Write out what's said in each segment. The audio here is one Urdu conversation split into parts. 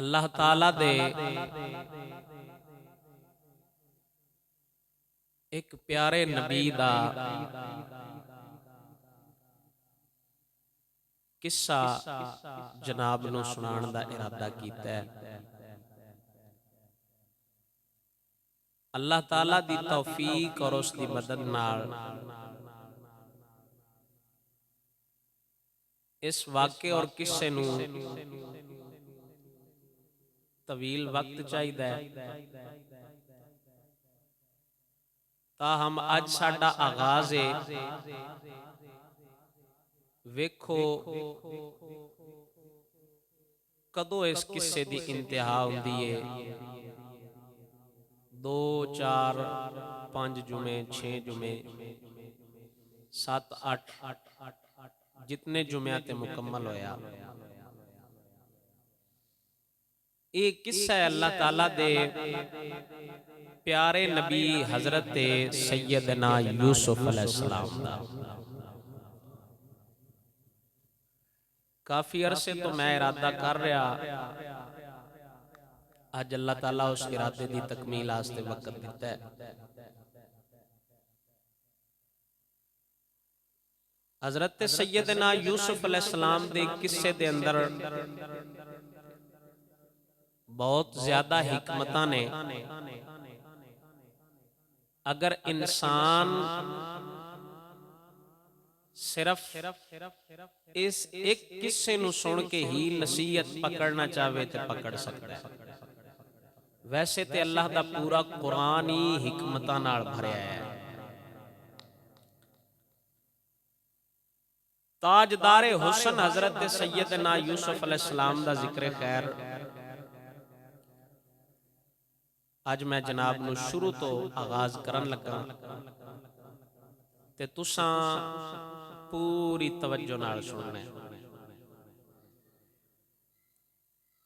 اللہ تعالیٰ دے ایک پیارے نبی دا قصہ جناب نو سنان دا ارادہ کیتا ہے۔ اللہ تعالیٰ دی توفیق اور اس دی مدد نال اس واقعے اور قصے نو طویل وقت چاہیدا ہے، تاہم اج ساڈا آغاز ہے۔ ویکھو کدوں اس قصے دی انتہا ہوندی ہے، 2 4 5 جمعے 6 جمعے 7 8 جتنے جمعہ تے مکمل ہویا۔ ایک قصہ ہے اللہ تعالیٰ دے پیارے نبی حضرت سیدنا یوسف علیہ السلام دا۔ کافی عرصے تو میں ارادہ کر رہا، آج اللہ تعالیٰ اس ارادے دی تکمیل آستے وقت دیتا ہے۔ حضرت سیدنا یوسف علیہ السلام دے قصے دے اندر بہت زیادہ حکمتاں نے۔ اگر انسان صرف اس ایک قصے نو سن کے ہی نصیحت پکڑنا چاہے تے پکڑ سکتا ہے، ویسے تے اللہ دا پورا قرآن ہی حکمتاں نال بھریا ہے۔ تاجدار حسن حضرت سیدنا یوسف علیہ السلام دا ذکر خیر اج میں جناب نو شروع تو آغاز کرن لگا تے تساں پوری توجہ نال سننا ہے۔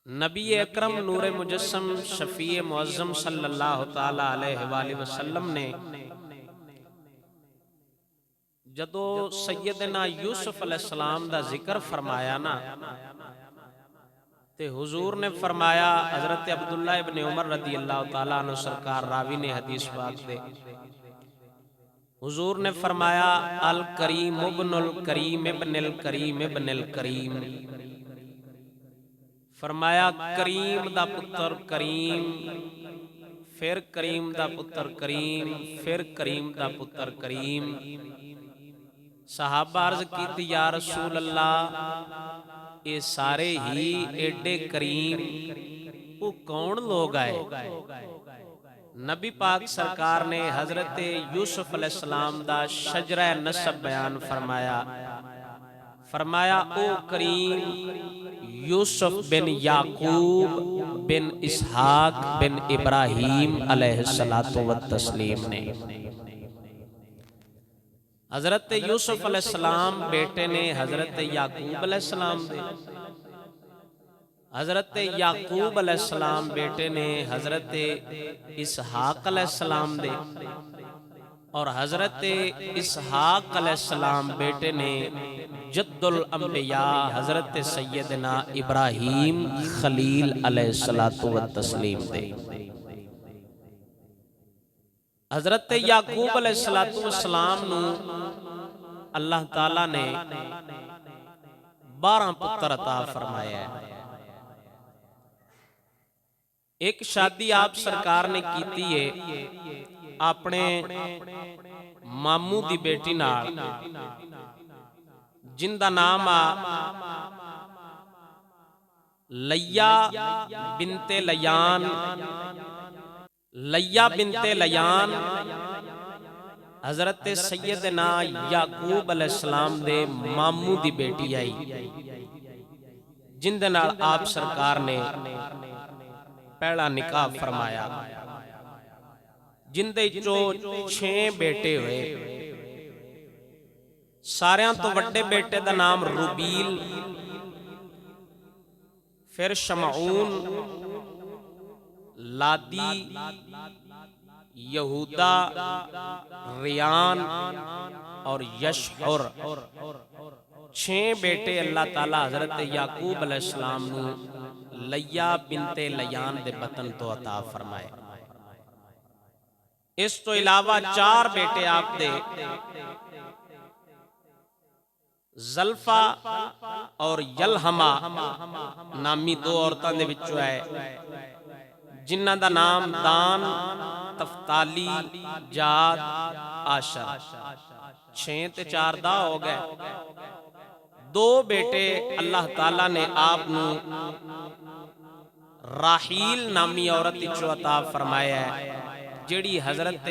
نبی اکرم نور مجسم شفیع معظم صلی اللہ تعالی علیہ وآلہ وسلم نے جدو سیدنا یوسف علیہ السلام دا ذکر فرمایا نا تے حضور نے فرمایا، حضرت عبداللہ ابن عمر رضی اللہ تعالیٰ عنہ سرکار راوی نے حدیث پاک دے، حضور نے فرمایا الکریم ابن الکریم ابن الکریم ابن الکریم، فرمایا کریم دا پتر کریم، پھر کریم دا پتر کریم، پھر کریم دا پتر کریم۔ صحابہ عرض کیتی یا رسول اللہ اے سارے ہی ایڈے کریم وہ کون لوگ آئے؟ نبی پاک سرکار نے حضرت یوسف علیہ السلام دا شجرہ نسب بیان فرمایا، فرمایا او کریم یوسف بن یعقوب بن اسحاق بن ابراہیم علیہ السلام نے۔ حضرت یوسف علیہ السلام بیٹے نے حضرت یعقوب علیہ السلام دے، حضرت یعقوب علیہ السلام بیٹے نے حضرت اسحاق علیہ السلام دے، اور حضرت اسحاق علیہ السلام بیٹے نے جد الانبیاء حضرت سیدنا ابراہیم خلیل علیہ السلام دے۔ حضرت یعقوب علیہ السلام نو اللہ تعالیٰ نے 12 پتر عطا فرمایا ہے۔ ایک شادی آپ سرکار نے کیتی ہے اپنے ماموں دی بیٹی نال، جن دا نام لیہ بنت لیان، لیہ بنت لیان حضرت سیدنا یعقوب علیہ السلام دے ماموں دی بیٹی آئی، جن دے نال آپ سرکار نے پہلا نکاح فرمایا، جن دے جو 6 بیٹے ہوئے۔ ساریاں تو وڈے بیٹے دا نام روبیل، پھر شمعون، لادی، یہودا، ریان اور یشعر، 6 بیٹے اللہ تعالیٰ حضرت یعقوب علیہ السلام نو لیا بنت لیان دے بطن تو عطا فرمائے۔ اس تو علاوہ 4 بیٹے آپ دے زلفا اور یلہما نامی 2 عورتاں دے وچوں ہے، جنہاں دا نام دان، تفتالی، جاد، آشر، 6 تے 4 دا ہو گئے۔ 2 بیٹے اللہ تعالیٰ نے آپ نو راحیل نامی عورت وچوں عطا فرمایا ہے، جڑی حضرت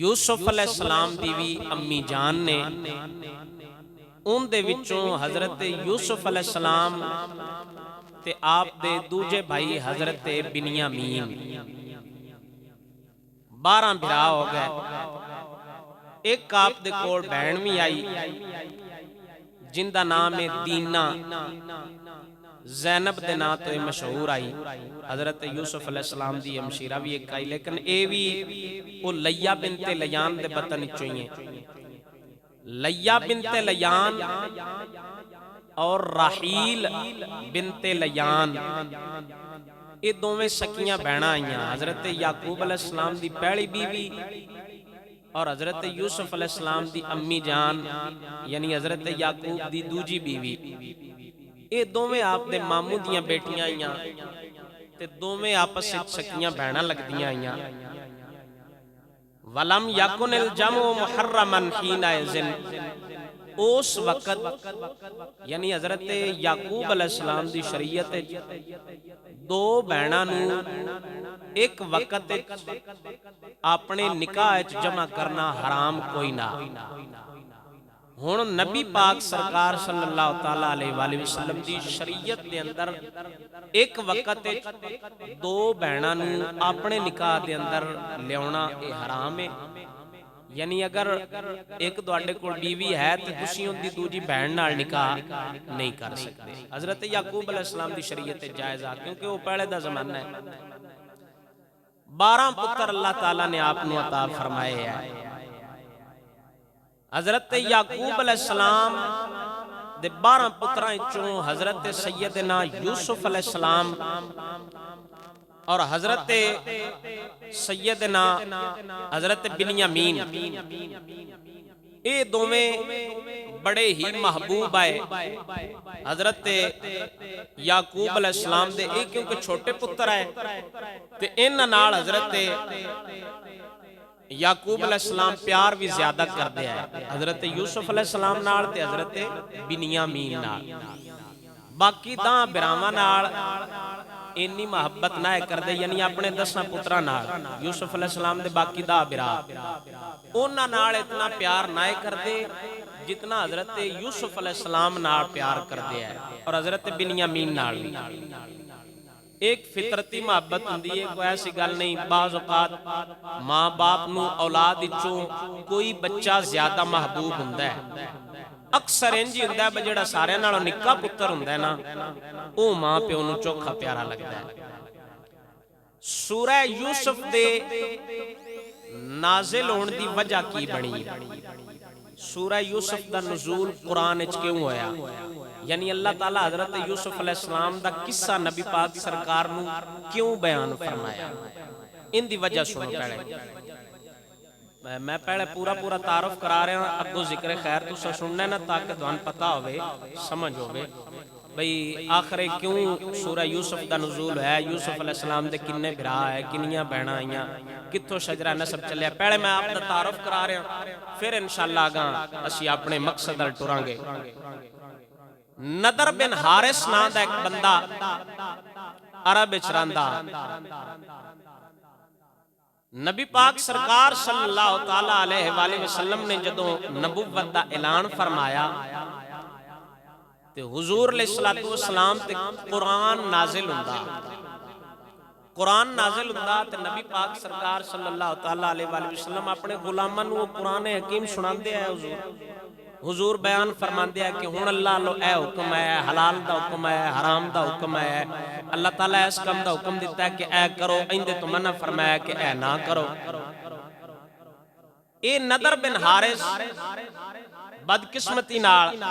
یوسف علیہ السلام دی بھی امی جان نے، ان دے وچوں حضرت یوسف علیہ السلام تے آپ دے دوجے بھائی حضرت بنیامین، 12 بھرا ہو گئے۔ ایک آپ دے کول بہن بھی آئی جن دا نام ہے دینا، زینب دے نام تو مشہور آئی، حضرت یوسف علیہ السلام دی ہمشیرہ بھی ایک آئی، لیکن اے بھی وہ لیا بنت لیان دے بطن وچوں ہی ہیں۔ لیا بنت لیان اور راحیل بنت لیان یہ دوویں سکیاں بہناں آئیاں، حضرت یعقوب علیہ السلام دی پہلی بیوی اور حضرت یوسف علیہ السلام دی امی جان یعنی حضرت یعقوب دی دوجی بیوی، یہ دوویں آپ دے ماموں دیاں بیٹیاں آئیاں تے دوویں آپس وچ سکیاں بہناں لگدیاں آئیاں۔ وَلَمْ يَكُنِ الْجَمْعُ مُحَرَّمًا حِينَئِذٍ، اس وقت یعنی حضرت یعقوب علیہ السلام دی شریعت 2 بہناں نو ایک وقت اپنے نکاح جمع کرنا حرام کوئی نہ۔ ہن نبی پاک سرکار صلی اللہ تعالیٰ علیہ وآلہ وسلم دی شریعت دے اندر ایک وقت 2 بہناں نو اپنے نکاح دے اندر لیاونا اے حرام ہے، یعنی اگر ایک تواڈے کول بیوی ہے تو تسی ان دی دوجی بہن نال نکاح نہیں کر سکتے۔ حضرت یعقوب علیہ السلام دی شریعت جائز آ، کیونکہ وہ پہلے دا زمانہ ہے۔ 12 پتر اللہ تعالیٰ نے آپ نو عطا فرمائے ہیں۔ حضرت یعقوب علیہ السلام دے 12 پتراں وچوں حضرت سیدنا یوسف علیہ السلام اور حضرت سیدنا حضرت بنیامین، یہ دوویں بڑے ہی محبوب آئے حضرت یعقوب علیہ السلام دے، ایک کیونکہ چھوٹے پتر آئے تے انہاں نال حضرت یعقوب علیہ السلام پیار بھی زیادہ کر دیا ہے، حضرت یوسف علیہ السلام نال تے حضرت بنیامین نال۔ باقی 10 براواں نال انی محبت نہ کر دے، یعنی اپنے 10 پتراں نال یوسف علیہ السلام دے باقی 10 برا انہاں نال اتنا پیار نہ کر دے جتنا حضرت یوسف علیہ السلام نال پیار کر دیا ہے، اور حضرت بنیامین نال بھی۔ ایک فطرتی محبت ہوندی ہے، کوئی ایسی گل نہیں۔ بعض اوقات ماں باپ نو اولاد وچوں کوئی بچہ زیادہ محبوب ہوندا ہے، اکثر انج ہی ہوندا ہے جڑا سارے نالوں نکا پتر ہوندا ہے نا او ماں پیو نو چوکھا پیارا لگدا ہے۔ سورہ یوسف دے نازل ہون دی وجہ کی بنی؟ سورہ یوسف دا نزول قرآن وچ کیوں ہویا؟ یعنی اللہ تعالیٰ حضرت یوسف علیہ السلام دا قصہ نبی پاک سرکار نو کیوں بیان فرمایا؟ ان دی وجہ سنو پہلے۔ میں پہلے پورا تعارف کرا رہا ہوں، اگو ذکر خیر تو سننا نا تاکہ تمہیں پتہ ہوئے، سمجھ ہوئے بھئی آخر کیوں سورہ یوسف دا نزول ہے، یوسف علیہ السلام دے کنے بھرا ہے، کنیاں بہناں آئیاں، کتھوں شجرہ نسب چلے۔ پہلے میں آپ دا تعارف کرا رہا ہوں، پھر انشاءاللہ آگاں اسی اپنے مقصد ال ٹران گے۔ نضر بن حارث نام دا ایک بندہ عرب وچ رہندا، نبی پاک سرکار صلی اللہ تعالیٰ علیہ وآلہ وسلم نے جدوں نبوت دا اعلان فرمایا تے حضور علیہ السلام تے قرآن نازل ہوندا، قرآن نازل ہوندا تے نبی پاک سرکار صلی اللہ تعالیٰ علیہ وآلہ وسلم اپنے غلاماں نو قرآن حکیم سناندے ہیں۔ حضور بیان فرماندے ہیں کہ ہن اللہ لو اے حکم ہے، حلال دا حکم ہے، حرام دا حکم ہے، اللہ تعالیٰ اس کم دا حکم دیتا ہے کہ اے کرو، ایندے تو منع فرمایا کہ اے نہ کرو۔ اے نضر بن حارث بدقسمتی نال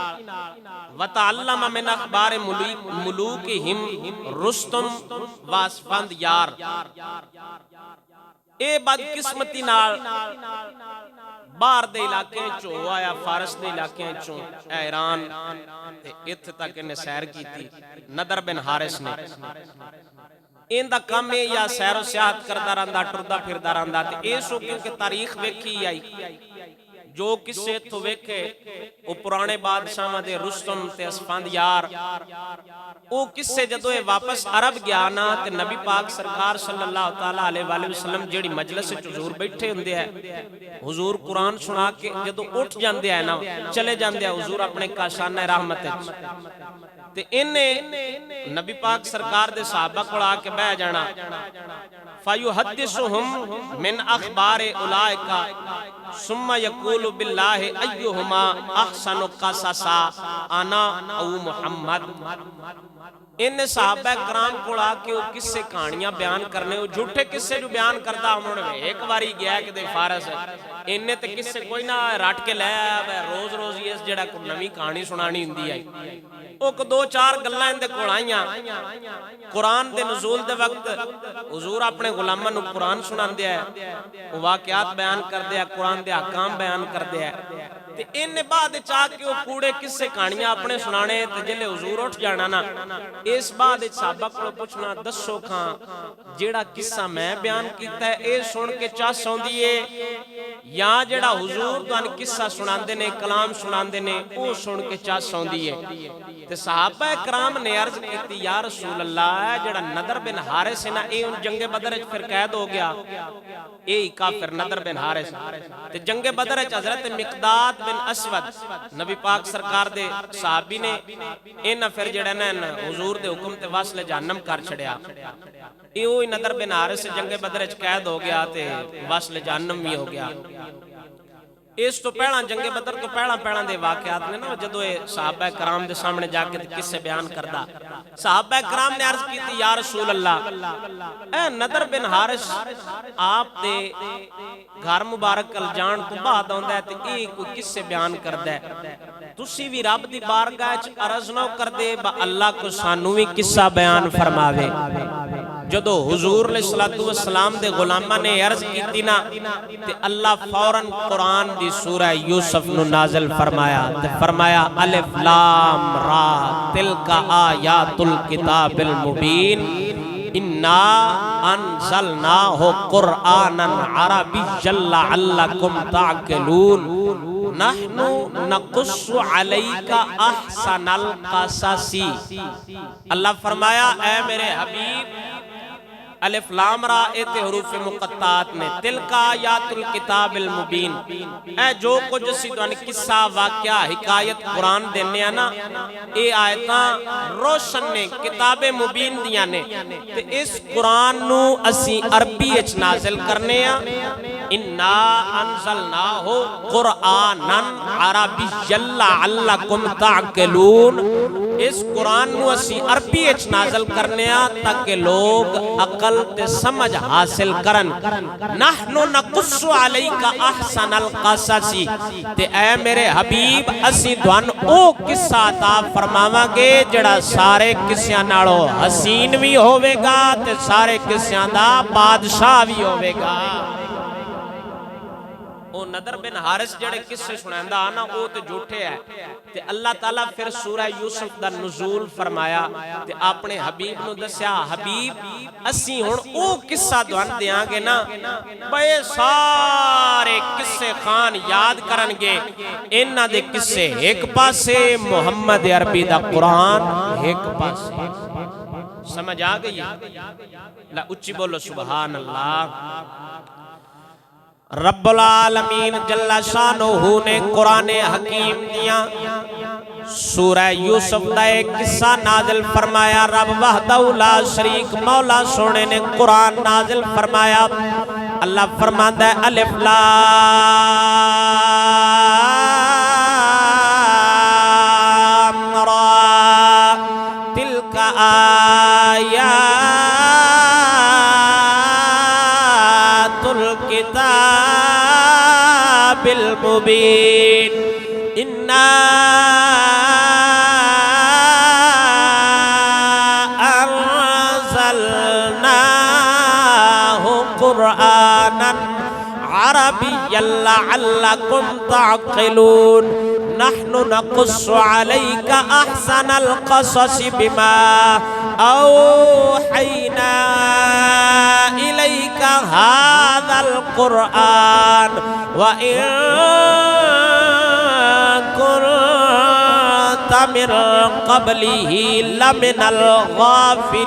وتعلم من اخبار ملوکہم رستم واسفندیار اے بدقسمتی نال باہر دے علاقے چوں آیا فارس دے علاقے چوں ایران تے اتھے تک انہیں سیر کیتی نضر بن حارث نے ان دا کم ہے یا سیر و سیاحت کردہ رہندا ٹردہ پھردہ رہندا تے اے سو کیونکہ تاریخ ویکھی آئی جو کسے تو ویکھے او پرانے بادشاہ دے رستم تے اسفندیار او کسے جدو اے واپس عرب گیا نا تے نبی پاک سرکار صلی اللہ تعالیٰ علیہ وآلہ وسلم جیڑی مجلس حضور بیٹھے ہوندے ہیں حضور قرآن سنا کے جدو اٹھ جاندے ہیں نا چلے جاندے ہیں حضور اپنے کاشانہ رحمت تے انہیں نبی پاک سرکار دے صحابہ کو آ کے بہ جانا فَيُحَدِّثُهُمْ مِنْ أَخْبَارِ أُولَئِكَ ثُمَّ يَقُولُ بِاللَّهِ أَيُّهُمَا أَحْسَنُ قَصَصًا أَنَا أَوْ مُحَمَّدٌ ان صحابہ کرام کو آ کے وہ کسے کہانیاں بیان کرنے وہ جھوٹے کسے جو بیان کرتا انہوں نے ایک باری گیا کہ دے فارس ہے انہیں تے کسے کوئی نہ رٹ کے لے آیا روز روز یہ جڑا کو نمی کہانی سنانی ہندی ہے وہ کو دو چار گلہ اندے کوڑائیاں قرآن دے نزول دے وقت حضور اپنے غلامہ نو قرآن سنان دیا ہے وہ واقعات بیان کر دیا قرآن دے احکام بیان کر دیا ہے تے انہیں بعد چاہ کے وہ کوڑے کسے کہانیاں اپنے سنانے تے جلے حضور اٹھ جانا نا اس بعد سابق کو پوچھنا دسو کھاں جیڑا قصہ میں بیان کیتا ہے اے سن کے چاہ سون دیئے یا جیڑا حضور تو ان قصہ سنان دینے کلام سنان دینے او سن کے چاہ سون دیئے تے صحابہ کرام نے عرض کیتی یا رسول اللہ جیڑا نضر بن حارث ہے نا اے ان جنگ بدر پھر قید ہو گیا اے کافر نضر بن حارث تے جنگ بدر حضرت مقداد بن اسود نبی پاک سرکار دے صحابی نے اینا پھر جڑا نا حضور دے حکم تے واسلے جہنم کر چھڑیا ایوئی نضر بن حارث سے جنگ بدر قید ہو گیا تے واسلے جہنم بھی ہو گیا اس تو پہلا جنگ بدر تو پہلا دے واقعات نے نا جدو صحابہ کرام دے سامنے جا کے کس سے بیان کردہ صحابہ کرام نے عرض کی تھی یا رسول اللہ اے نضر بن حارث آپ دے گھر مبارک الجان تو بعد ہوندہ ہے تے ایک کوئی کس سے بیان کردہ ہے تسی بھی رب دی بارگاہ عرض نو کر دے با اللہ کو سانوی قصہ بیان فرماوے جدو حضور علیہ السلام دے غلامہ نے عرض کی تینا تے اللہ فوراً قرآن دی سورہ یوسف نو نازل فرمایا تے فرمایا الف لام را تلک آیات الکتاب المبین اِنَّا أَنزَلْنَاهُ قُرْآنًا عَرَبِيًّا لَعَلَّكُمْ تَعْقِلُونَ نَحْنُ نَقُصُّ عَلَيْكَ أَحْسَنَ الْقَصَصِ اللہ فرمایا اے میرے حبیب الف لام را ایت حروف مقطعات نے تلکا آیات الکتاب المبین اے جو کچھ سی تو قصہ واقعہ حکایت قرآن دینے آنا اے آیتاں روشن نے کتاب مبین دیا نے تے اس قرآن نو اسی عربی اچ نازل کرنے آ اِنَّا أَنزَلْنَاهُ قُرْآنًا عَرَبِيًّا لَعَلَّكُمْ تَعْقِلُونَ اس قرآن نو اسی عربی اچ نازل کرنے آ تاکہ لوگ عقل تے سمجھ حاصل کرن نحنو نقص علیکہ احسن القصص تے اے میرے حبیب اسی دوان او قصہ عطا فرماواں گے جڑا سارے قصیاں نالو حسین بھی ہوئے گا تے سارے قصیاں دا بادشاہ بھی ہوئے گا او نضر بن حارث جڑے قصے سنائندہ آنا او تے جھوٹے ہے تے اللہ تعالیٰ پھر سورہ یوسف دا نزول فرمایا تے اپنے حبیب نو دسیا حبیب اسی ہون او قصہ دوان دیاں گے نا بے سارے قصے خان یاد کرن گے انہ دے قصے ایک پاسے محمد عربی دا قرآن ایک پاسے سمجھ آگئی لا اچھی بولو سبحان اللہ رب العالمین جل شانہ نے قرآن حکیم دیا سورہ یوسف دا ایک قصہ نازل فرمایا رب وحدہ لا شریک مولا سونے نے قرآن نازل فرمایا اللہ فرماندہ ہے الف لام را تلک آیات الکتاب المبین إنا أنزلناه قرآنا عربيا لعلكم تعقلون نحن نقص عليك أحسن القصص بما أوحينا إليك هذا القرآن وإن كنت من قبله لمن الغافلين.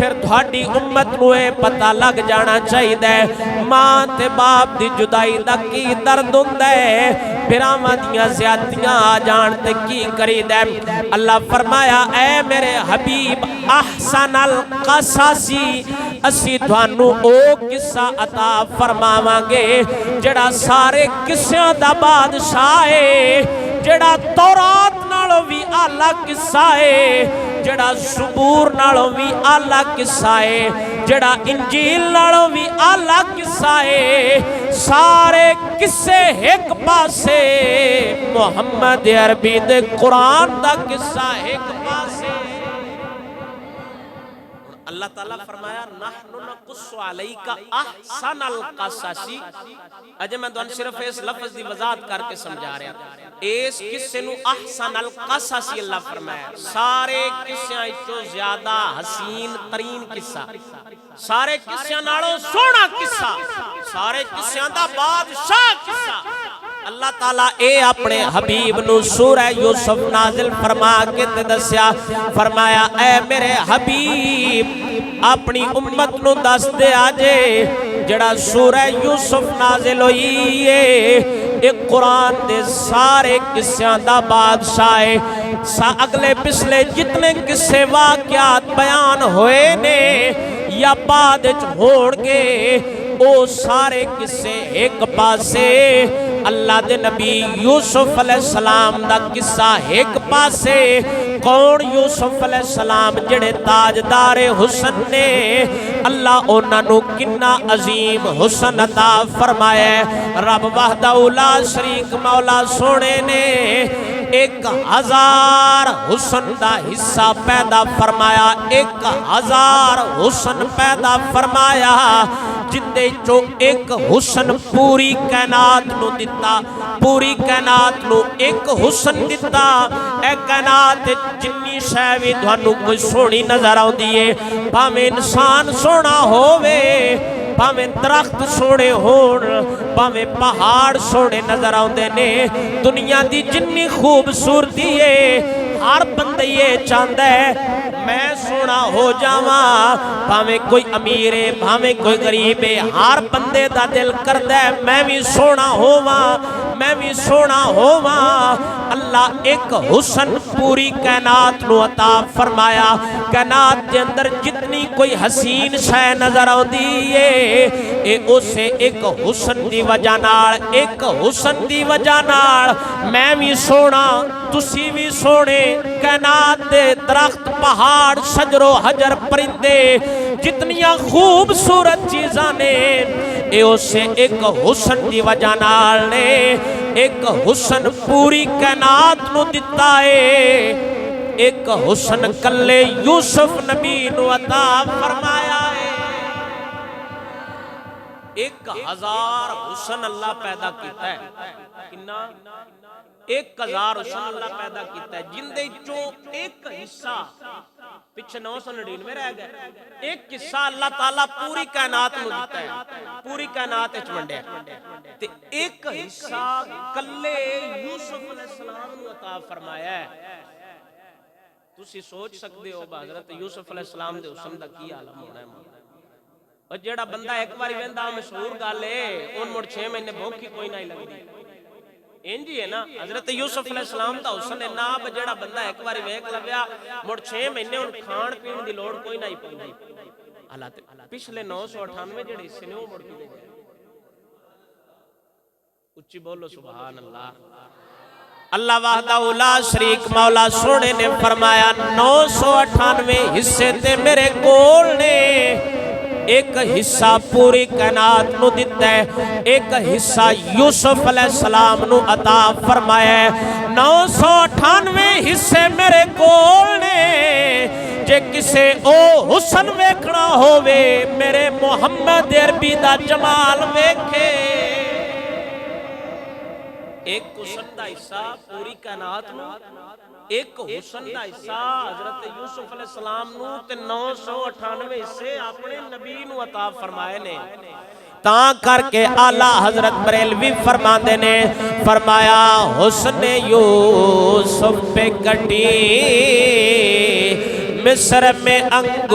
پھر تھوڑی امت نو پتہ لگ جانا چاہیے ماں تے باپ دی جدائی دا کی درد ہوندا ہے بھراواں دیاں زیادتیاں آ جان تے کی کریدا ہے اللہ فرمایا اے میرے حبیب احسن القصصی اسی تھانوں او قصہ عطا فرماواں گے جڑا سارے قصیاں دا بادشاہ ہے جڑا تورات نالوں بھی اعلیٰ قصہ ہے جڑا زبور نالوں بھی اعلیٰ قصہ ہے جڑا انجیل نالوں بھی اعلیٰ قصہ ہے سارے قصے ایک پاسے محمد عربی دے قرآن دا قصہ ایک پاسے اللہ تعالیٰ فرمایا نحن نقص علیک احسن القصص اجے میں دون صرف اس لفظ دی وضاحت کر کے سمجھا رہا اس قصے نو احسن القصص اللہ فرمایا سارے قصیاں وچوں زیادہ حسین ترین قصہ سارے قصیاں نالوں سونا قصہ سارے قصیاں دا بادشاہ قصہ اللہ تعالیٰ اے اپنے حبیب نو سورہ یوسف نازل فرما کے تے دسیا فرمایا اے میرے حبیب اپنی امت نو دس دے آجے جڑا سورہ یوسف نازل ہوئی ہے ایک قرآن دے سارے قصیاں دا بادشاہ ہے اگلے پچھلے جتنے قصے واقعات بیان ہوئے نے یا بعد ہون گے او سارے قصے ایک پاسے اللہ دے نبی یوسف علیہ السلام دا قصہ ایک پاسے کون یوسف علیہ السلام جڑے تاجدار حسن نے اللہ انہاں نو کنا عظیم حسن عطا فرمایا رب وحدہ لا شریک مولا سونے نے 1000 حسن دا حصہ پیدا فرمایا 1000 حسن پیدا فرمایا جندے چو ایک حسن پوری کائنات نو دیتا پوری کائنات نو ایک حسن دیتا اے کائنات جنی شے وی تھانوں کوئی سونی نظر آوندی ہے بھاویں انسان سونا ہووے بھاویں درخت سونے ہون بھاویں پہاڑ سونے نظر آوندے نے دنیا دی جنی خوبصورتی ہے ہر بندہ یہ چاہتا ہے میں سونا ہو جاواں بھاویں کوئی امیر ہے بھاویں کوئی غریب ہے ہر بندے دا دل کردا ہے میں بھی سونا ہوواں میں بھی سونا ہوواں اللہ ایک حسن پوری کائنات نو عطا فرمایا کائنات دے اندر جتنی کوئی حسین شے نظر آندی ہے اے اسے ایک حسن دی وجہ نال ایک حسن دی وجہ نال میں بھی سونا تسی بھی سونے کائنات دے درخت پہاڑ شجر و حجر پرندے جتنیاں خوبصورت چیزاں نے اے اسے ایک حسن دی وجہ نال نے ایک حسن پوری کائنات نو دیتا ہے ایک حسن کلے یوسف نبی نو عطا فرمایا ہے 1000 حسن اللہ پیدا کیتا ہے کنا 1000 حسن اللہ پیدا کیتا ہے جندے چوں ایک حصہ پیچھے 999 رہ گئے ایک حصہ اللہ تعالیٰ پوری کائنات نو دیتا ہے پوری کائنات وچ ونڈیا تے ایک حصہ کلے یوسف علیہ السلام نو عطا فرمایا ہے تسی سوچ سکتے ہو حضرت یوسف علیہ السلام دے حسن دا کی عالم ہونا ہے اور جیڑا بندہ ایک باری ویندا مشہور گل ہے اون مڑ 6 مہینے بھوک کوئی نہیں لگدی انجی ہے نا حضرت یوسف علیہ السلام دا حسن ہے نا جیڑا بندہ ایک باری ویکھ لویا مڑ 6 مہینے اون کھان پین دی لوڑ کوئی نہیں پوندی حالات پچھلے 998 جڑے حصے نے او مڑ کے دے اچھی بولو سبحان اللہ اللہ وحدہ لا شریک مولا سونے نے فرمایا 998 حصے تے میرے کول نے ایک حصہ پوری کائنات نو دیتا ہے ایک حصہ یوسف علیہ السلام نو عطا فرمایا ہے 998 حصے میرے کول نے جے کسے او حسن ویکھنا ہووے میرے محمد عربی دا جمال ویکھے ایک حسن دا حصہ پوری کائنات نو ایک حسن دا حصہ حضرت یوسف علیہ السلام نو تے 998 حصے اپنے نبی نو عطا فرمائے نے تاں کر کے اعلیٰ حضرت بریلوی فرماندے نے فرمایا حسن یوسف پہ کٹی مصر میں انگشت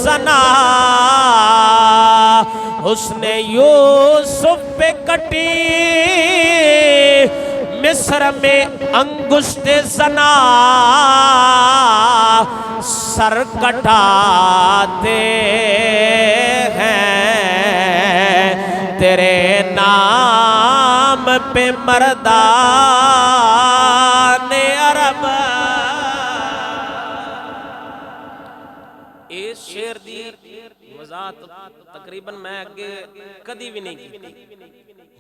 زنا حسن یوسف پہ کٹی مصر میں انگشت زنا سر کٹاتے ہیں تیرے نام پہ مردان عرب. اس شعر دی وضاحت تقریباً میں اگے کدی بھی نہیں کی.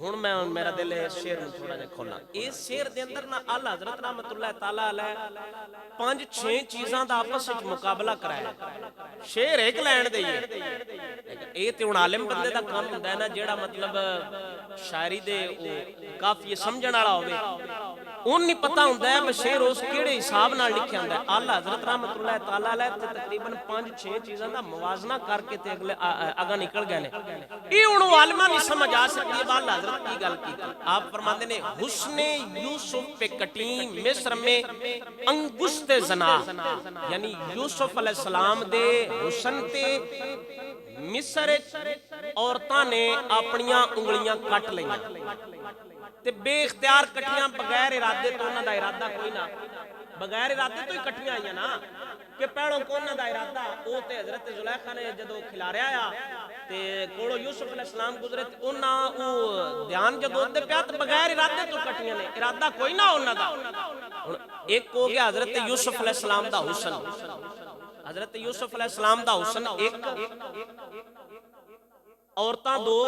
ہن میں میرا دل ہے اس شعر میں تھوڑا جا کھولا. اس شعر دے اندر نا اعلی حضرت رحمت اللہ تعالی علیہ 5-6 چیزاں دا آپس وچ مقابلہ کرایا. شعر ایک لین دے ہے اے تے ہن عالم بندے دا کام ہوندا ہے نا جیڑا مطلب شاعری دے کافی سمجھن والا ہوے اون نہیں پتہ ہوندا ہے شعر اس کیڑے حساب نال لکھیا ہوندا ہے. اعلی حضرت رحمت اللہ تعالی علیہ تے تقریباً 5-6 چیزاں دا موازنہ کر کے تے اگلے اگا نکل گئے نے. اے ہن عالماں نہیں سمجھ آ سکتی اعلی حضرت کی گل کی. آپ فرماندے نے حسن یوسف پہ کٹی مصر میں انگشت زنا یعنی یوسف علیہ السلام دے حسن تے مصر عورتاں نے اپنیاں انگلیاں کٹ لئیاں تے بے اختیار کٹیاں بغیر ارادے تو انہاں دا ارادہ کوئی نہ بغیر ارادے تو ہی کٹیاں آئیاں نا کہ پیڑوں کو انہاں دا ارادہ او تے حضرت زلیخا نے جدو کھلاریا آیا تے کوڑو یوسف علیہ السلام گزرے تے انہاں او دھیان جدو دے پیا تے بغیر ارادے تو کٹیاں نے ارادہ کوئی نہ انہاں دا. ایک ہو گیا حضرت یوسف علیہ السلام دا حسن. حضرت یوسف علیہ السلام دا حسن ایک عورتاں دو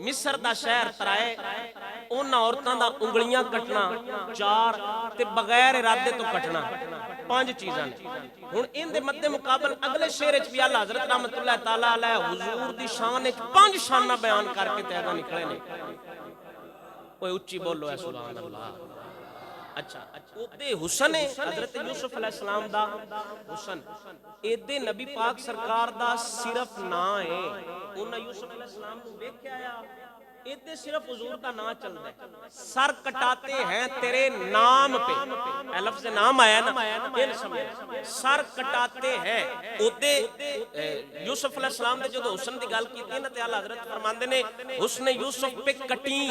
مصر دا شہر ترائے انہاں عورتاں دا انگلیاں کٹنا 4 تے بغیر ارادے تو کٹنا 5 چیزاں. ہن ان دے مد مقابل اگلے شعر وچ بھی اعلی حضرت رحمت اللہ تعالی علیہ حضور دی شان وچ 5 شاناں بیان کر کے تے اگا نکلے نے. کوئی اچھی بولو ہے سبحان اللہ. اچھا اودے حسن ہے حضرت یوسف علیہ السلام دا حسن ایدے نبی پاک سرکار دا صرف نا ہے. انہاں یوسف علیہ السلام کو دیکھیا آیا ایدے صرف حضور دا نا چلدا ہے. سر کٹاتے ہیں تیرے نام پہ اے لفظ نام آیا نا دل سمجھ سر کٹاتے ہیں. اودے یوسف علیہ السلام دے جدو حسن دی گل کیتی نا تے اعلی حضرت فرماندے نے حسن یوسف پہ کٹی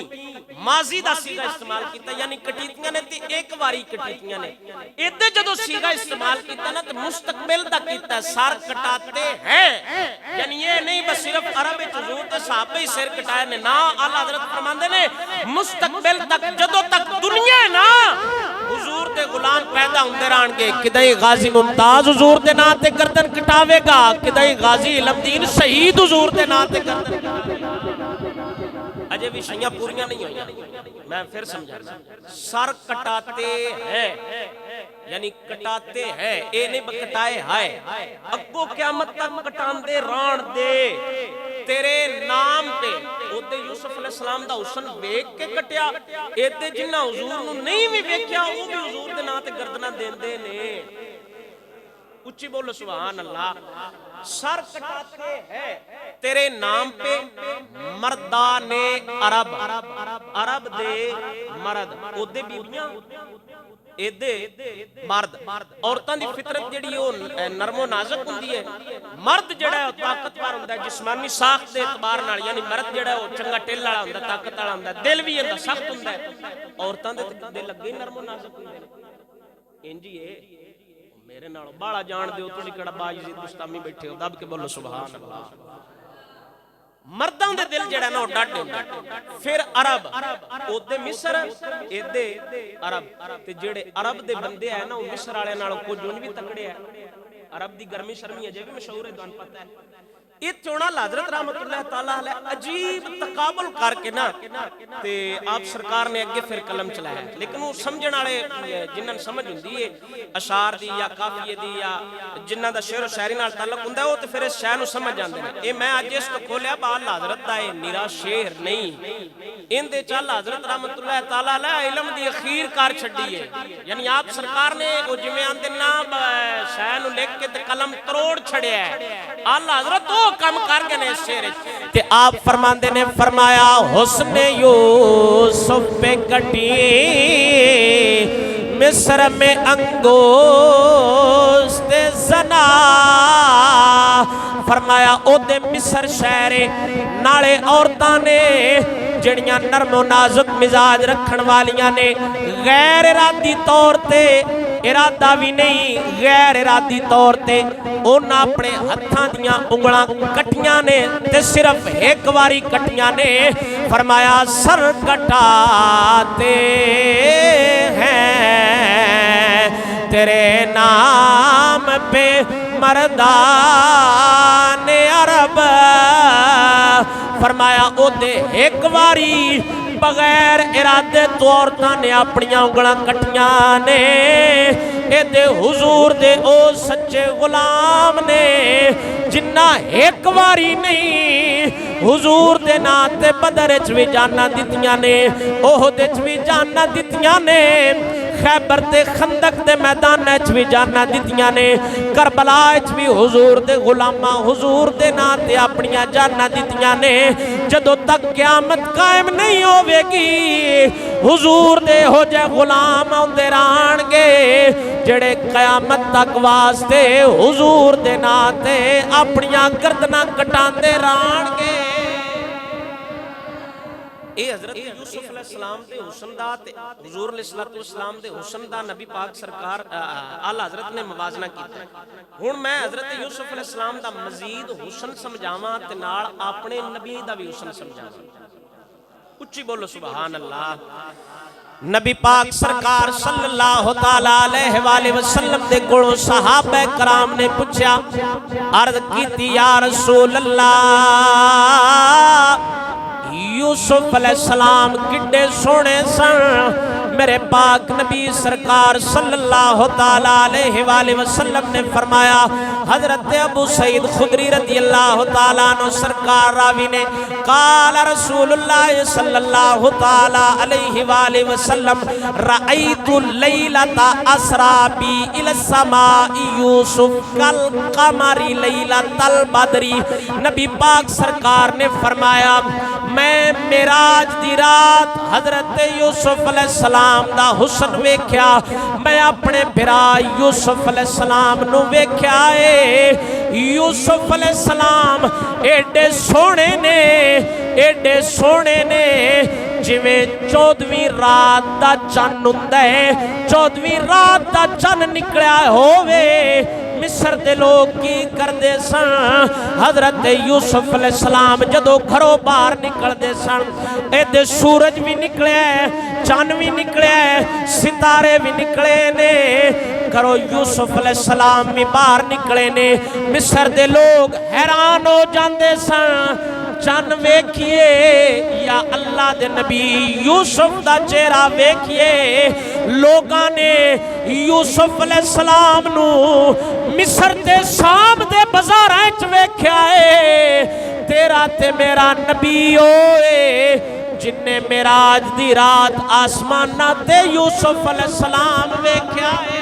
ماضی دا صیغہ استعمال کیتا یعنی کٹیتیاں نے تے ایک واری کٹیتیاں نے. ایدے جدو صیغہ استعمال کیتا نا تے مستقبل دا کیتا ہے سر کٹاتے ہیں یعنی یہ نہیں بس صرف عرب وچ حضور تے صحابہ ہی سر کٹائے نے نا. اعلی حضرت فرماندے نے مستقبل تک جدو تک دنیا ہے نا حضور دے غلام پیدا ہوندے رہن گے. کدی غازی ممتاز حضور دے نام تے گردن کٹاوے گا کدی غازی علم دین شہید حضور دے نام تے گردن اجے بھی شیاں پوریاں نہیں ہوئیاں. میں پھر سمجھانا سر کٹاتے ہیں یعنی کٹاتے ہیں اے نہیں بکٹائے ہائے اگو قیامت تک کٹان دے ران دے تیرے نام پہ. اودے یوسف علیہ السلام دا حسن ویکھ کے کٹیا ایدے جنہ حضور نو نہیں بھی ویکھیا او بھی حضور دے نام تے گردناں دیندے نے. اچھی بولو سبحان اللہ. سر کٹاتے ہیں تیرے نام پہ مردان عرب عرب دے مرد اودے بیبیاں ایدے مرد. عورتاں دی فطرت جڑی او نرم و نازک ہوندی ہے. مرد جڑا ہے طاقتور ہوندا ہے جسمانی ساخت دے اعتبار نال یعنی مرد جڑا ہے او چنگا ٹل والا ہوندا طاقت والا ہوندا دل بھی ہوندا سخت ہوندا ہے. عورتاں دے دل لگے نرم و نازک ہوندے نے. انج ہی ہے میرے نالوں بالا جان دیو تسی کڑا باجید مستامی بیٹھے ہو دب کے بولو سبحان اللہ. مرداں دے دل جڑا نا ڈٹ ہوندا. پھر عرب اودے مصر ایدے عرب تے جڑے عرب دے بندے ہیں نا او مصر والے نالوں کچھ بھی تکڑے ہیں. عرب دی گرمی شرمی اجے بھی مشہور ہے تانوں پتہ ہے. یہ چونا حضرت رحمت اللہ تعالیٰ علیہ عجیب تقابل کر کے نا تے آپ سرکار نے اگے پھر قلم چلایا ہے. لیکن وہ سمجھن والے جنہاں سمجھ ہوندی ہے اشعار دی یا قافیے دی یا جنہاں دا شعر و شاعری نال تعلق ہوندا ہے وہ تے پھر اس شے نو سمجھ جاندے نے. اے میں اج اس تو کھولیا بال حضرت دا اے نیرا شعر نہیں ان دے چل حضرت رحمت اللہ تعالیٰ علیہ علم دی اخیر کر چھڈی ہے. یعنی آپ سرکار نے او جویں آندے نا شے نو لکھ کے تے قلم تروڑ چھڑیا ہے. اعلی حضرت کم کر گئے اس شعر تے آپ فرماندے نے فرمایا حسن یوسف پہ کٹی مصر میں انگوشت زنا فرمایا او دے مصر شہر نالے عورتاں نے جڑیاں نرم و نازک مزاج رکھن والیاں نے غیر ارادی طور تے ارادہ بھی نہیں غیر ارادی طور تے اونا اپنے ہتھاں دیاں انگلاں کٹیاں نے تے صرف ایک واری کٹیاں نے فرمایا سر کٹاتے ہیں تیرے نام پہ مردان عرب فرمایا او دے ایک واری بغیر ارادے تو عورتاں نے اپنیاں انگلاں کٹیاں نے اے دے حضور دے او سچے غلام نے جنہ ایک واری نہیں حضور دے ناتے بدر چوی جانا دیتیاں نے اوہد چوی جانا دیتیاں نے خیبر تے خندق دے میدان چوی جانا دیتیاں نے کربلا چوی حضور دے غلامہ حضور دے ناتے اپنیاں جانا دیتیاں نے جدو تک قیامت قائم نہیں ہوئے گی حضور دے ہو جائے غلام آندے رانگے جڑے قیامت تک واسطے حضور دے ناتے اپنیاں گردنا کٹان دے رانگے اے حضرت یوسف علیہ السلام دے حسن دا حضور علیہ السلام دے حسن دا نبی پاک سرکار آلہ حضرت نے موازنہ کیتا ہے ہون میں حضرت یوسف علیہ السلام دا مزید حسن سمجھاواں تے نال اپنے نبی دا بھی حسن سمجھاواں اچھی بولو سبحان اللہ نبی پاک سرکار صلی اللہ علیہ وآلہ وسلم دے گوڑوں صحابہ کرام نے پوچھا عرض کیتی یا رسول اللہ یوسف علیہ السلام کڈے سونے سن میرے پاک نبی سرکار صلی اللہ علیہ وآلہ وسلم نے فرمایا حضرت ابو سعید خدری رضی اللہ تعالیٰ عنہ سرکار راوی نے قال رسول اللہ صلی اللہ علیہ وآلہ وسلم رأیت لیلت اسرا بی الى السماء یوسف کالقمر لیلت البدری نبی پاک سرکار نے فرمایا میں معراج دی رات حضرت یوسف علیہ السلام دا حسن ویکھیا میں اپنے بھرا یوسف علیہ السلام نو ویکھیا اے یوسف علیہ السلام ایڈے سونے نے جویں 14ویں رات دا چن ہوندا ہے 14ویں رات دا چن نکلیا ہووے مصر دے لوگ کی کردے سن حضرت یوسف علیہ السلام جدو گھروں باہر نکل دے سن اے دے سورج بھی نکلے چاند بھی نکلے ستارے بھی نکلے نے کرو یوسف علیہ السلام بھی باہر نکلے نے مصر دے لوگ حیران ہو جاندے سن چن ویکھیے یا اللہ دے نبی یوسف دا چہرہ ویکھیے لوگاں نے یوسف علیہ السلام نو مصر دے شام دے بازاراں وچ ویکھیا اے تیرا تے میرا نبی ہوئے جن نے معراج دی رات آسماناں تے یوسف علیہ السلام ویکھیا اے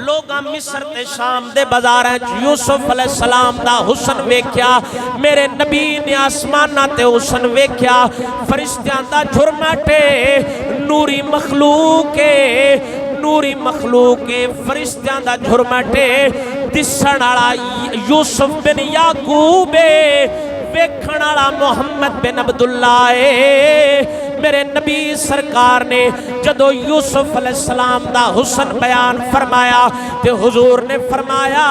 لوگاں مصر تے شام دے بازاراں یوسف علیہ السلام دا حسن ویکھیا میرے نبی نے آسماناں تے حسن ویکھیا فرشتیاں دا جھرمٹے نوری مخلوق فرشتیاں دا جھرمٹے دسن والا یوسف بن یعقوب ویکھن والا محمد بن عبداللہ میرے نبی سرکار نے جدو یوسف علیہ السلام دا حسن بیان فرمایا تے حضور نے فرمایا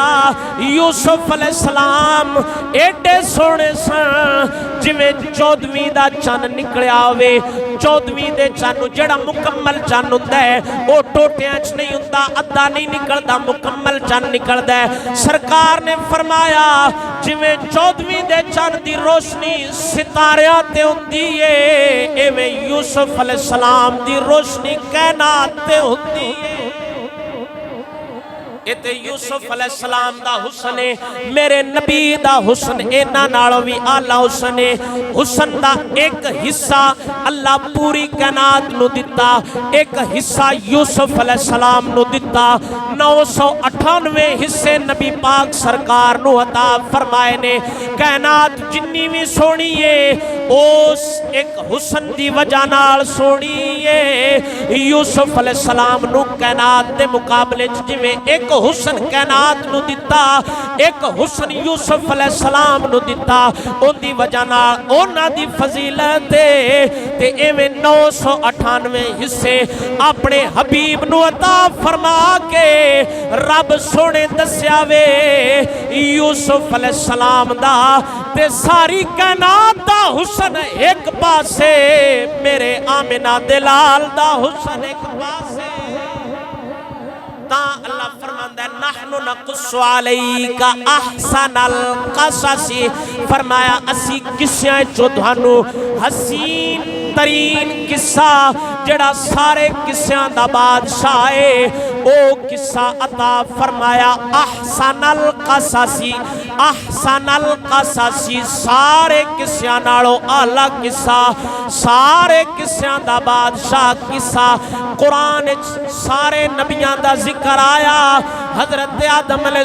یوسف علیہ السلام ایڈے سونے سن جویں 14ویں دا چن نکلیا ہوئے 14ویں دے چن جڑا مکمل چن ہوندا ہے او ٹوٹیاں وچ نہیں ہوندا ادھا نہیں نکلدا مکمل چن نکلدا ہے سرکار نے فرمایا جویں 14ویں دے چن دی روشنی ستاریاں تے ہوندی ہے ایویں یوسف علیہ السلام دی روشنی کائنات تے ہوندی ہے اتے یوسف علیہ السلام دا حسن ہے، میرے نبی دا حسن اینا نالوں بھی آلہ حسن ہے۔ حسن دا ایک حصہ اللہ پوری کائنات نو دتا، ایک حصہ یوسف علیہ السلام نو دتا، 998 حصے نبی پاک سرکار نو عطا فرمائے نے۔ کائنات جنی بھی سونی ہے اس ایک حسن دی وجہ نال سونی ہے۔ یوسف علیہ السلام نو کائنات دے مقابلے جویں ایک حسن کائنات نو دتا، ایک حسن یوسف علیہ السلام نو دتا، ان دی وجہ نال انہاں دی فضیلت تے ایویں 998 حصے اپنے حبیب نو عطا فرما کے رب سونے دسیا وے یوسف علیہ السلام دا تے ساری کائنات دا حسن ایک پاسے، میرے آمنہ دلال دا حسن ایک پاسے۔ اللہ فرماندہ ہے نحن نقص علیک احسن القصص، فرمایا اسی قصیاں چو تھانو حسین ترین قصہ جڑا سارے قصیاں دا بادشاہ ہے او قصہ عطا فرمایا۔ احسن القصص، احسن القصص، سارے قصیاں نالوں اعلیٰ قصہ، سارے قصیاں دا بادشاہ قصہ۔ قرآن سارے نبیاں دا ذکر آیا، حضرت آدم علیہ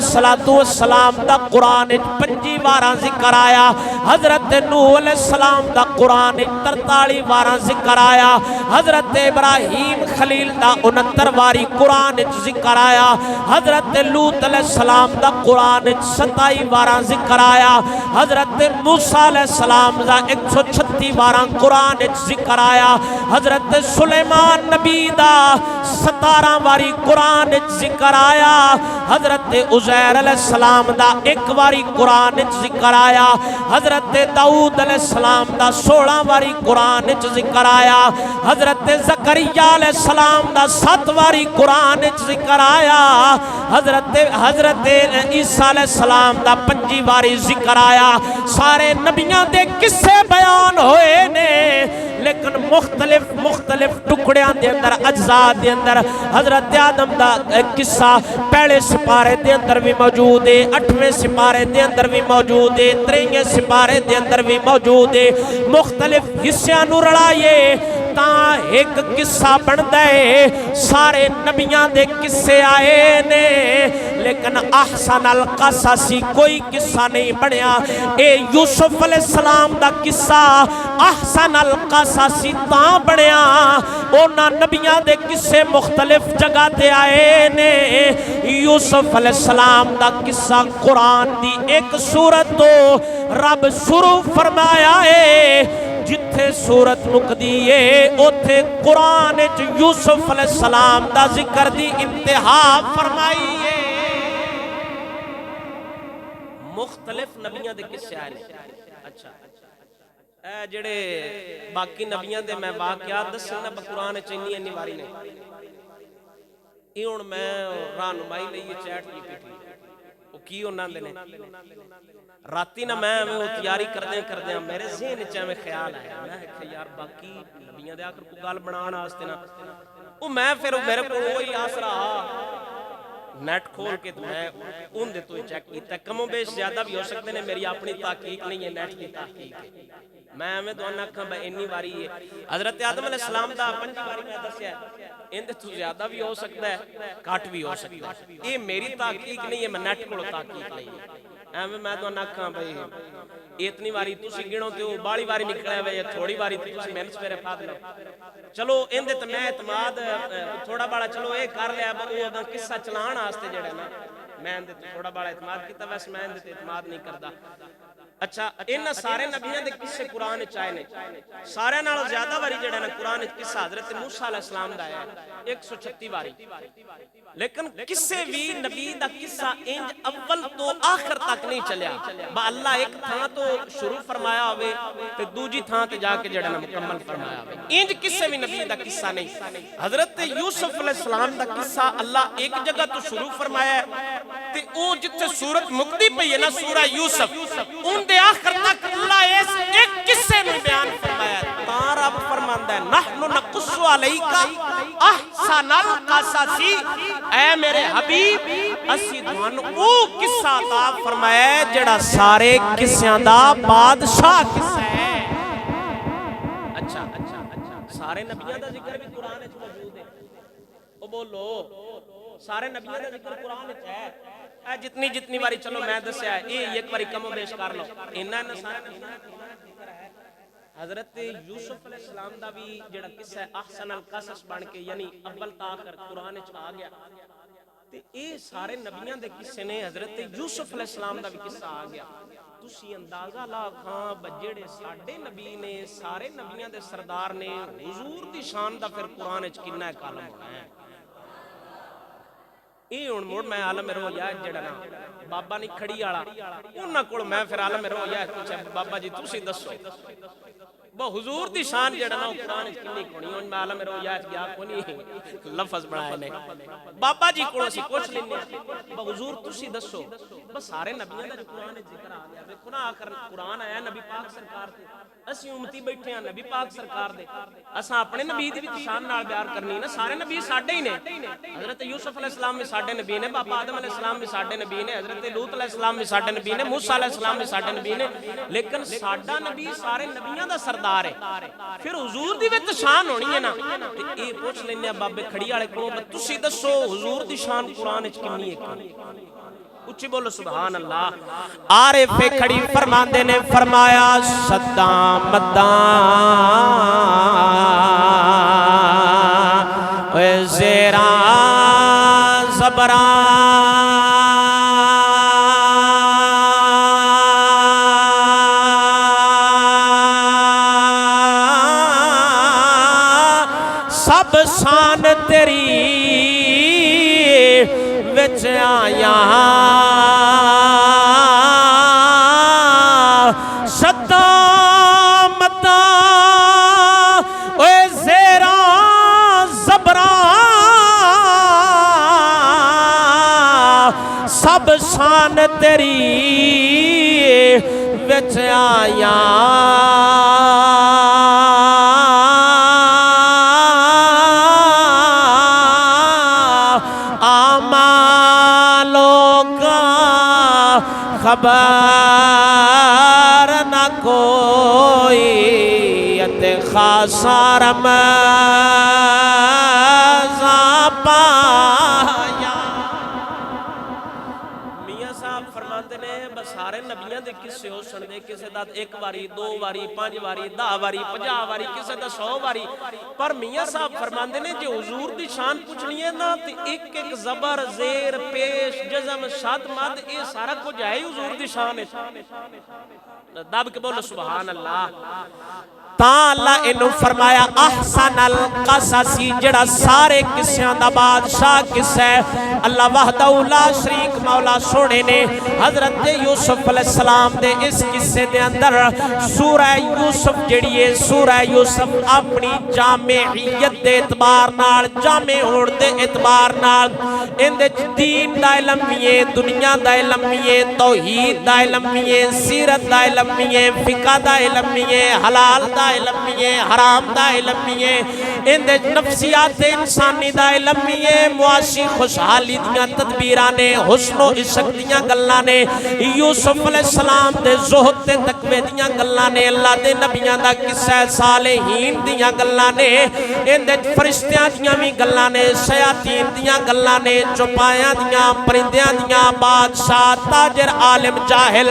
السلام دا قرآن 25 واراں ذکر آیا، حضرت نوح علیہ السلام دا قرآن 43 واراں ذکر آیا، حضرت ابراہیم خلیل دا 69 واری قرآن ذکر آیا، حضرت لوط علیہ السلام دا قرآن 27 واراں ذکر آیا، حضرت موسیٰ علیہ السلام دا 136 واراں قرآن ذکر آیا، حضرت سلیمان نبی دا 17 واری قرآن ذکر آیا، حضرت عزیر علیہ السلام دا 1 واری قرآن ذکر آیا، حضرت داؤد علیہ السلام دا 16 واری قرآن ذکر آیا، حضرت زکریا علیہ السلام دا 7 واری قرآن ذکر آیا، حضرت عیسیٰ علیہ السلام دا 25 واری ذکر آیا۔ سارے نبیاں دے قصے بیان ہوئے نے، لیکن مختلف ٹکڑیاں دے اندر اجزاء دے اندر حضرت آدم دا قصہ پہلے سپارے دے اندر بھی موجود ہے، 8ویں سپارے دے اندر بھی موجود ہے، 13ویں سپارے دے اندر بھی موجود ہے۔ مختلف حصیاں نو رلائے تاں ایک قصہ بندا ہے، سارے نبیاں دے قصے آئے نے، لیکن احسن القصص کوئی قصہ نہیں بنیا۔ اے یوسف علیہ السلام دا قصہ احسن القصص تاں بنیا، اونا نبیاں دے قصے مختلف جگہ تے آئے نے۔ یوسف علیہ السلام دا قصہ قرآن دی ایک سورت تو رب شروع فرمایا ہے، جتھے سورت مقدی ہے اوتھے قرآن یوسف علیہ السلام دا ذکر دی انتہا فرمائی ہے۔ مختلف نبیاں دے قصے آئے نے۔ اچھا اے جڑے باقی نبیاں دے میں واقعات دسنا قرآن چینی اینی واری نے، ایون میں رہنمائی لئیے چیٹ جی پی ٹی وہ کی انہاں دے نے راتی نہ میں وہ تیاری کردیں میرے ذہن چاہے میں خیال آیا، میں کہ یار باقی نبیاں دے آخر کو گال بنانا آستے نا، وہ میں پھر میرے کو وہی آس رہا نیٹ کھول کے تو میں ان دے تو چیک کیتا ہے، کم و بیش زیادہ بھی ہو سکتے ہیں، میری اپنی تحقیق نہیں ہے، نیٹ کی تحقیق ہے۔ میں ہمیں تو انہاں کھاں بھائی انی واری ہے، حضرت آدم علیہ السلام دا 5 واری میں دسیا ہے، ان دے تو زیادہ بھی ہو سکتا ہے، کاٹ بھی ہو سکتا ہے۔ یہ میری تحقیق نہیں ہے، میں نیٹ کو تحقیق نہیں ہے۔ میں تو ناکھاں بھائی اتنی واری تسی گنو تے بالی واری نکلے ہوئے یا تھوڑی واری تسی محنت پہ رفا دلو، چلو ان دے تے میں اعتماد تھوڑا بڑا چلو اے کر لیا وہ قصہ چلان واسطے جڑے نا میں ان دے تے تھوڑا بڑا اعتماد کیتا، ویسے میں ان دے تے اعتماد نہیں کردا۔ اچھا ان سارے نبیوں دے قصے قرآن چائے نے، سارے نالوں زیادہ واری جڑے نا قرآن قصہ حضرت موسیٰ علیہ السلام دا ہے 136 واری، لیکن کسے بھی نبی دا قصہ انج اول تو آخر تک نہیں چلیا، با اللہ ایک تھا تو شروع فرمایا ہوئے تے دوجی تھا تے جا کے جڑے نا مکمل فرمایا ہوئے، انج کسے بھی نبی دا قصہ نہیں۔ حضرت یوسف علیہ السلام دا قصہ اللہ ایک جگہ تو شروع فرمایا ہے تے او جتے سورت مقدی پئی ہے نا سورہ یوسف، ان دے آخر تک اللہ ایک قصے میں بیان فرمایا ہے۔ تاں رب فرماندہ ہے نحن نقص علیکا احسن القصص، اے میرے حبیب اسی تھانوں او قصہ عطا فرمایا جڑا سارے قصیاں دا بادشاہ قصہ ہے۔ اچھا سارے نبیوں دا ذکر بھی قرآن وچ موجود ہے، او بولو سارے نبیوں دا ذکر قرآن وچ ہے؟ جتنی جتنی باری چلو میں دسیا ہے یہ ایک باری کم و بیش کر لو، انہاں نے سارے حضرت یوسف علیہ السلام دا بھی جڑا قصہ ہے احسن القصص بن کے یعنی اول تا آخر قرآن وچ آ گیا، تے اے سارے نبیوں دے قصے نے، حضرت یوسف علیہ السلام دا بھی قصہ آ گیا۔ تسی اندازہ لا کھاں بجڑے ساڈے نبی نے سارے نبیوں دے سردار نے حضور دی شان دا پھر قرآن وچ کنا کالم ہونا ہے۔ یہ ہن مڑ میں عالم رویا جڑا نا بابا نہیں کھڑی والا انہاں کول میں پھر عالم رویا پوچھا بابا جی تسی دسو وہ حضور دی شان جڑا نا قرآن وچ کنی کونی ہن میں عالم رویا گیا کونی لفظ بنائے نے بابا جی کول اسی پوچھ لینے وہ حضور تسی دسو بس سارے نبیوں دا قرآن وچ ذکر آ گیا دیکھو نا آخر قرآن آیا نبی پاک سرکار تے اسی امتی بیٹھے ہیں نبی پاک سرکار دے اساں اپنے نبی دی شان نال بیان کرنی نا سارے نبی ساڈے ہی نے حضرت یوسف علیہ السلام بھی ساڈے نبی نے باپ آدم علیہ السلام بھی ساڈے نبی نے حضرت لوط علیہ السلام بھی ساڈے نبی نے موسیٰ علیہ السلام بھی ساڈے نبی نے لیکن ساڈا نبی سارے نبیوں دا سردار ہے پھر حضور دی وچ شان ہونی ہے نا تے اے پوچھ لینے بابے کھڑی والے کولوں تسی دسو حضور دی شان قرآن وچ کنی ہے اچھی بولو سبحان اللہ عارف کھڑی فرماندے نے فرمایا صدام مدام اے زیران زبران سب شان تیری وچ آیا صدام مدام اے زیران زبران سب شان تیری وچ آیا خبر نہ کوئی خاصا رمضان پایا میاں صاحب فرماتے نے بس سارے نبیوں دے قصے ہو سکدے کسے دا ایک واری دو واری پانچ واری 10 واری 50 واری کسے دا 100 واری پر میاں صاحب فرماندے نے جو حضور دی شان پوچھنی ہے نا تے ایک ایک زبر زیر پیش جزم شاد مد اے سارا کچھ ہے حضور دی شان ہے دب کے بولو سبحان اللہ تا اللہ انہوں فرمایا احسن القصص جڑا سارے قصیاں دا بادشاہ قصہ ہے اللہ وحدہ لا شریک مولا سونے نے حضرت یوسف علیہ السلام دے اس قصے دے اندر سورہ یوسف جڑی ہے سورہ یوسف اپنی جامعیت دے اعتبار نال جامع ہون دے اعتبار نال ان دے دین دا علم ہے دنیا دا علم ہے توحید دا علم ہے سیرت دا علم ہے فقہ دا علم ہے حلال دا علم ہے حرام دا علم ہے ان دے نفسیات انسانی دا علم ہے معاشی خوشحالی دیاں تدبیراں نے حسن و عشق دیاں گلاں نے یوسف علیہ السلام دے زہد تے تقوی دیاں گلاں نے اللہ دے نبیاں دا قصہ صالحین دیاں گلاں نے ان دے فرشتیاں دیاں وی گلاں نے شیاطین دیاں گلاں نے چوپایاں دیاں پرندیاں دیاں بادشاہ تاجر عالم جاہل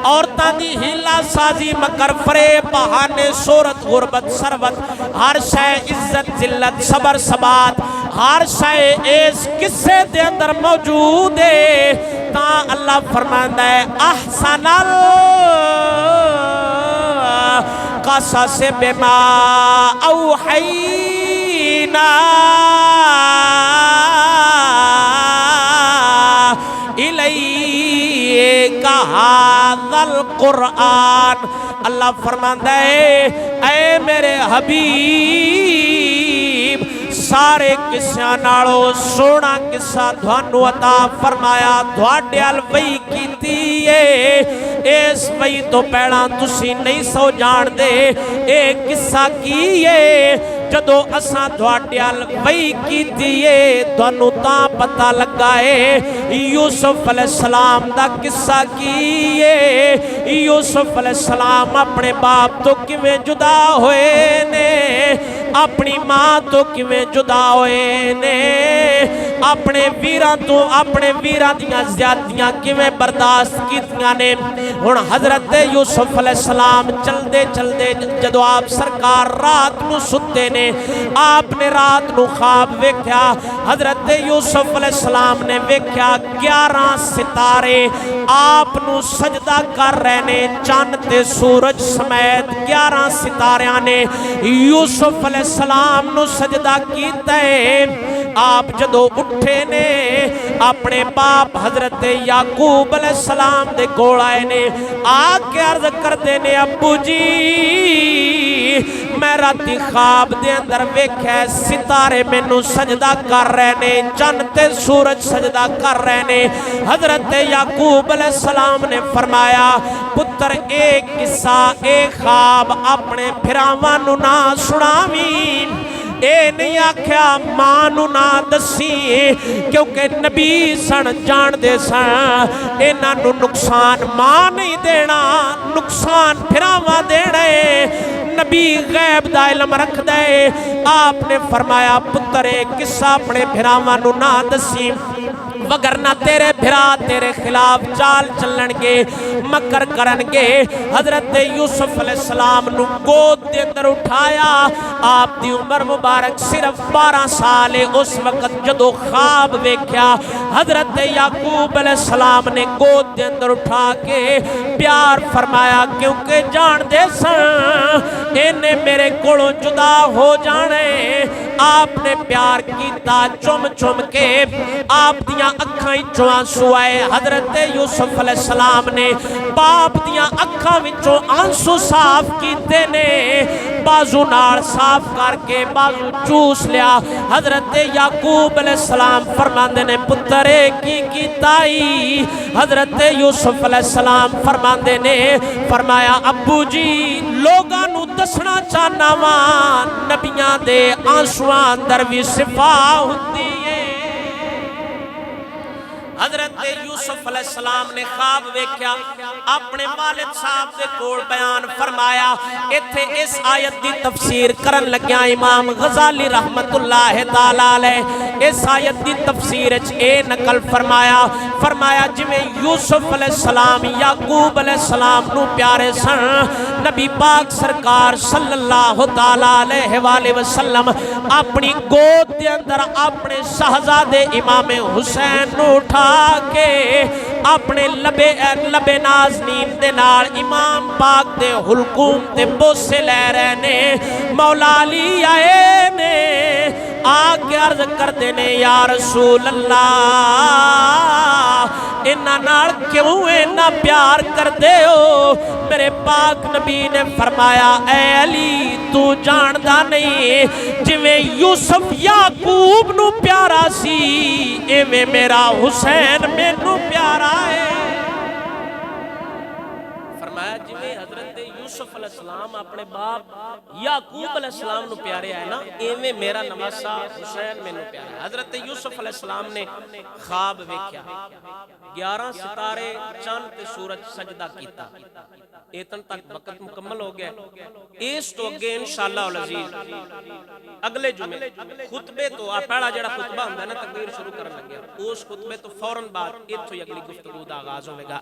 عورتاں دی ہیلا سازی مکر فریب بہانے صورت غربت ثروت ہر شے عزت ذلت صبر ثبات ہر شے اس قصے دے اندر موجود ہے تا اللہ فرماندا ہے احسن القصص بما اوحینا الیک ھذا القرآن اللہ فرماندا ہے اے میرے حبیب سارے قصیاں نالوں سونا قصہ تھانوں عطا فرمایا تھوڑے ال وحی کیتی ہے اس وحی تو پہلا تسی نہیں سو جان دے اے قصہ کی ہے جدو اساں تواڈے ال وہی کیتی ہے تانوں تاں پتہ لگا ہے یوسف علیہ السلام دا قصہ کی ہے یوسف علیہ السلام اپنے باپ تو کیویں جدا ہوئے نے اپنی ماں تو کیویں جدا ہوئے نے اپنے ویراں تو اپنے ویراں دیاں زیادتیاں کیویں برداشت کیتیاں نے ہن حضرت یوسف علیہ السلام چلدے چلدے جدو آپ سرکار رات نو ستے نے آپ نے رات نو خواب ویکھیا حضرت یوسف علیہ السلام نے ویکھیا 11 ستارے آپ نو سجدہ کر رہے نے چاند تے سورج سمیت 11 ستاریاں نے یوسف علیہ السلام نو سجدہ کیتا ہے آپ جدو اٹھے نے اپنے باپ حضرت یعقوب علیہ السلام دے کول آئے نے آ کے عرض کر دے نے ابو جی میں راتی خواب دے اندر ویکھیا ستارے مینوں سجدہ کر رہے نے چاند تے سورج سجدہ کر رہے نے حضرت یعقوب علیہ السلام نے فرمایا پتر ایک قصہ ایک خواب اپنے بھراواں نوں نہ سناویں اے نہیں آکھیا ماں نو نہ دسی کیونکہ نبی سن جان دے سن انہاں نو نقصان ماں نہیں دینا نقصان بھراواں دینے نبی غیب دا علم رکھ دے آپ نے فرمایا پتر قصہ اپنے بھراواں نو نہ دسی وگرنہ تیرے بھرا تیرے خلاف چال چلن گے مکر کرن گے حضرت یوسف علیہ السلام نو گود دے اندر اٹھایا آپ دی عمر مبارک صرف 12 سال اس وقت جدو خواب ویکھیا حضرت یعقوب علیہ السلام نے گود دے اندر اٹھا کے پیار فرمایا کیونکہ جان دے سن انہیں میرے کولوں جدا ہو جانے آپ نے پیار کیتا چم چم کے آپ دیاں اکھاں وچوں آنسو آئے حضرت یوسف علیہ السلام نے باپ دیاں اکھاں وچوں آنسو صاف کیتے نے بازو نال صاف کر کے بازو چوس لیا حضرت یعقوب علیہ السلام فرماندے نے پترے کی کیتائی حضرت یوسف علیہ السلام فرماندے نے فرمایا ابو جی لوگاں نو دسنا چاہنا وا نبیاں دے آنسواں اندر بھی شفا ہوندی ہے حضرت یوسف علیہ السلام نے خواب ویکھیا اپنے والد صاحب دے کول بیان فرمایا ایتھے اس آیت دی تفسیر کرن لگیا امام غزالی رحمت اللہ تعالی علیہ اس آیت دی تفسیر وچ اے نقل فرمایا جویں یوسف علیہ السلام یعقوب علیہ السلام نو پیارے سن نبی پاک سرکار صلی اللہ تعالی علیہ وآلہ وسلم اپنی گود دے اندر اپنے شہزادے امام حسین نو اٹھا کے اپنے لبے نازنین دے نال امام پاک دے حلقوم تے بوسے لے رہے نے مولا علی آئے نے آگے عرض کر دینے یا رسول اللہ انہاں نال کیوں اینا پیار کر دے ہو میرے پاک نبی نے فرمایا اے علی تو جاندہ نہیں جویں یوسف یعقوب نو پیارا سی ایویں میرا حسین میں نو پیارا ہے فرمایا جویں حضرت یوسف علیہ السلام اپنے باپ یعقوب علیہ السلام نو پیارے آئے نا ایویں میرا نواسا حسین میں نو پیارا ہے حضرت یوسف علیہ السلام نے خواب ویکھیا 11 ستارے چاند تے سورج سجدہ کیتا ایتن تک وقت مکمل ہو گیا اس تو اگے انشاءاللہ العزیز اگلے جمعے خطبے تو پہلا جڑا خطبہ ہوندا ہے نا تقریر شروع کرن لگیا اس خطبے تو فوراً بعد ایتھوں اگلی گفتگو دا آغاز ہوے گا